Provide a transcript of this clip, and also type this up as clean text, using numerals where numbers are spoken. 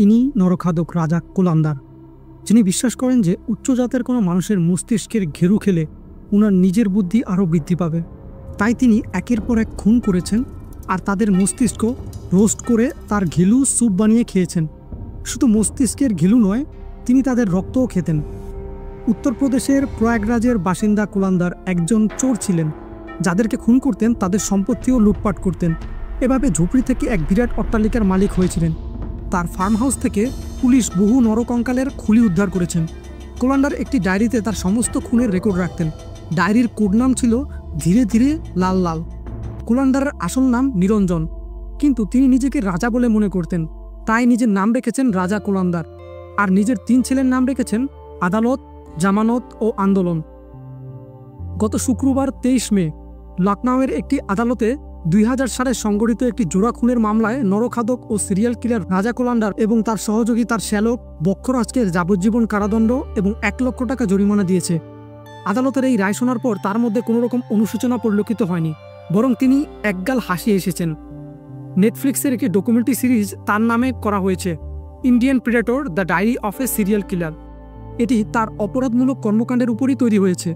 ইনি নরখাদক রাজা কোলান্দার, যিনি বিশ্বাস করেন যে উচ্চ জাতের কোনো মানুষের মস্তিষ্কের ঘেরু খেলে উনার নিজের বুদ্ধি আরও বৃদ্ধি পাবে। তাই তিনি একের পর এক খুন করেছেন আর তাদের মস্তিষ্ক রোস্ট করে তার ঘিলু স্যুপ বানিয়ে খেয়েছেন। শুধু মস্তিষ্কের ঘিলু নয়, তিনি তাদের রক্তও খেতেন। উত্তরপ্রদেশের প্রয়াগরাজের বাসিন্দা কোলান্দার একজন চোর ছিলেন, যাদেরকে খুন করতেন তাদের সম্পত্তিও লুটপাট করতেন। এভাবে ঝুপড়ি থেকে এক বিরাট অট্টালিকার মালিক হয়েছিলেন। তার ফার্ম হাউস থেকে পুলিশ বহু নরকঙ্কালের খুলি উদ্ধার করেছেন। কোলান্দার একটি ডায়েরিতে তার সমস্ত খুনের রেকর্ড রাখতেন। ডায়েরির কোড নাম ছিল ধীরে ধীরে লাল লাল। কোলান্দারের আসল নাম নিরঞ্জন, কিন্তু তিনি নিজেকে রাজা বলে মনে করতেন, তাই নিজের নাম রেখেছেন রাজা কোলান্দার। আর নিজের 3 ছেলের নাম রেখেছেন আদালত, জামানত ও আন্দোলন। গত শুক্রবার 23 মে লখনউয়ের একটি আদালতে 2000 সালে সংগঠিত একটি জোড়া খুনের মামলায় নরখাদক ও সিরিয়াল কিলার রাজা কোলান্দার এবং তার সহযোগী তার শ্যালক বক্ষরাজকে যাবজ্জীবন কারাদণ্ড এবং 1 লক্ষ টাকা জরিমানা দিয়েছে। আদালতের এই রায় শোনার পর তার মধ্যে কোনো রকম অনুশোচনা পরিলক্ষিত হয়নি, বরং তিনি একগাল হাসি এসেছেন। নেটফ্লিক্সের একটি ডকুমেন্টারি সিরিজ তার নামে করা হয়েছে, Indian predator the diary of a serial killer. এটি তার অপরাধমূলক কর্মকাণ্ডের উপরই তৈরি হয়েছে।